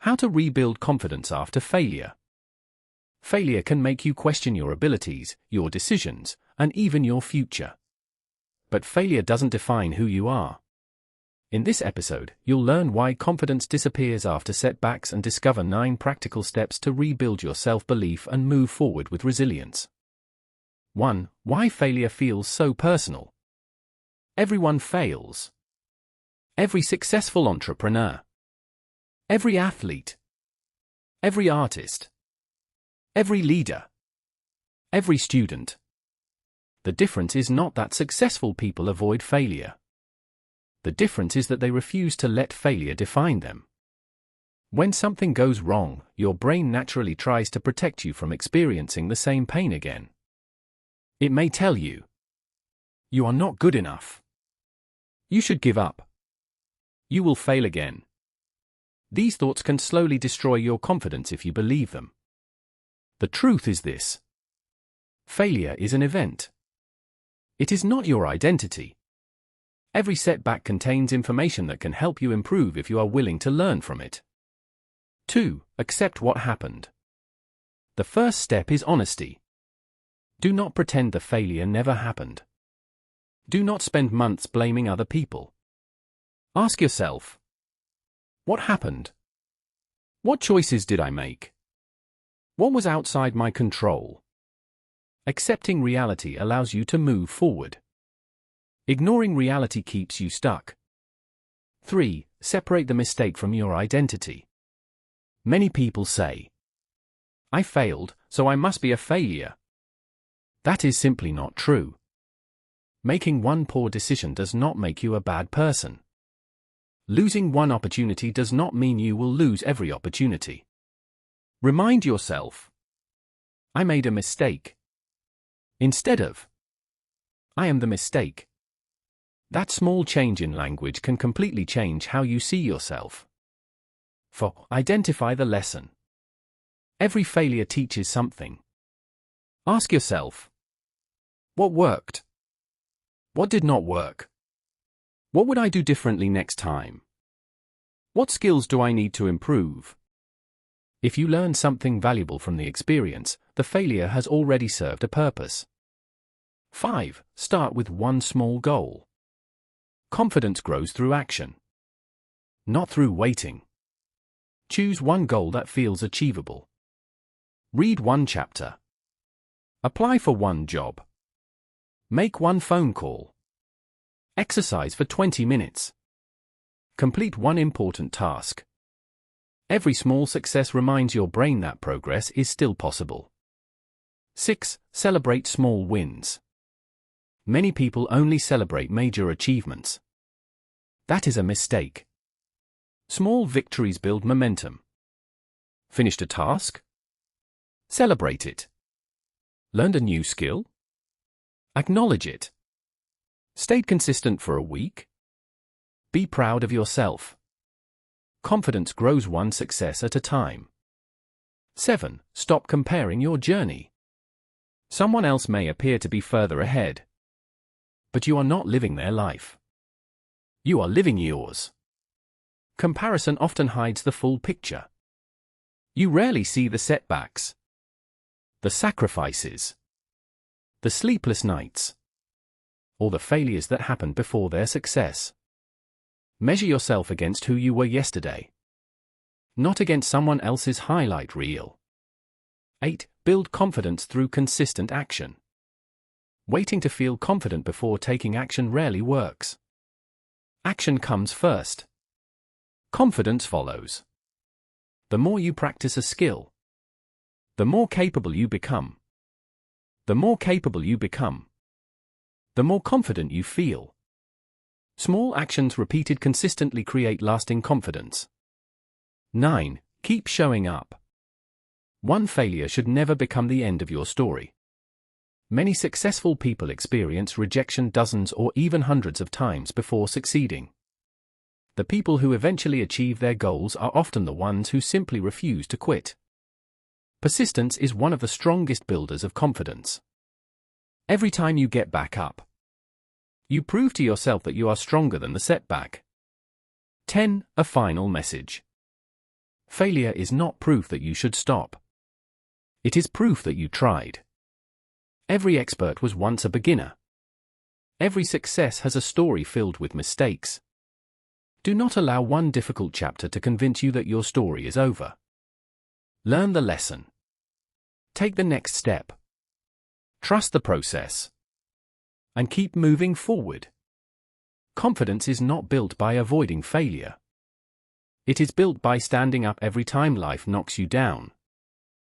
How to rebuild confidence after failure. Failure can make you question your abilities, your decisions, and even your future. But failure doesn't define who you are. In this episode, you'll learn why confidence disappears after setbacks and discover 9 practical steps to rebuild your self-belief and move forward with resilience. 1. Why failure feels so personal. Everyone fails. Every successful entrepreneur. Every athlete. Every artist. Every leader. Every student. The difference is not that successful people avoid failure. The difference is that they refuse to let failure define them. When something goes wrong, your brain naturally tries to protect you from experiencing the same pain again. It may tell you, "You are not good enough. You should give up. You will fail again." These thoughts can slowly destroy your confidence if you believe them. The truth is this: failure is an event. It is not your identity. Every setback contains information that can help you improve if you are willing to learn from it. 2. Accept what happened. The first step is honesty. Do not pretend the failure never happened. Do not spend months blaming other people. Ask yourself, what happened? What choices did I make? What was outside my control? Accepting reality allows you to move forward. Ignoring reality keeps you stuck. 3. Separate the mistake from your identity. Many people say, "I failed, so I must be a failure." That is simply not true. Making one poor decision does not make you a bad person. Losing one opportunity does not mean you will lose every opportunity. Remind yourself, "I made a mistake," instead of, "I am the mistake." That small change in language can completely change how you see yourself. 4. Identify the lesson. Every failure teaches something. Ask yourself, what worked? What did not work? What would I do differently next time? What skills do I need to improve? If you learn something valuable from the experience, the failure has already served a purpose. 5. Start with one small goal. Confidence grows through action, not through waiting. Choose one goal that feels achievable. Read one chapter. Apply for one job. Make one phone call. Exercise for 20 minutes. Complete one important task. Every small success reminds your brain that progress is still possible. 6. Celebrate small wins. Many people only celebrate major achievements. That is a mistake. Small victories build momentum. Finished a task? Celebrate it. Learned a new skill? Acknowledge it. Stayed consistent for a week? Be proud of yourself. Confidence grows one success at a time. 7. Stop comparing your journey. Someone else may appear to be further ahead, but you are not living their life. You are living yours. Comparison often hides the full picture. You rarely see the setbacks, the sacrifices, the sleepless nights, or the failures that happened before their success. Measure yourself against who you were yesterday, not against someone else's highlight reel. 8. Build confidence through consistent action. Waiting to feel confident before taking action rarely works. Action comes first. Confidence follows. The more you practice a skill, the more capable you become. The more capable you become, the more confident you feel. Small actions repeated consistently create lasting confidence. 9. Keep showing up. One failure should never become the end of your story. Many successful people experience rejection dozens or even hundreds of times before succeeding. The people who eventually achieve their goals are often the ones who simply refuse to quit. Persistence is one of the strongest builders of confidence. Every time you get back up, you prove to yourself that you are stronger than the setback. 10. A final message. Failure is not proof that you should stop. It is proof that you tried. Every expert was once a beginner. Every success has a story filled with mistakes. Do not allow one difficult chapter to convince you that your story is over. Learn the lesson. Take the next step. Trust the process. And keep moving forward. Confidence is not built by avoiding failure. It is built by standing up every time life knocks you down.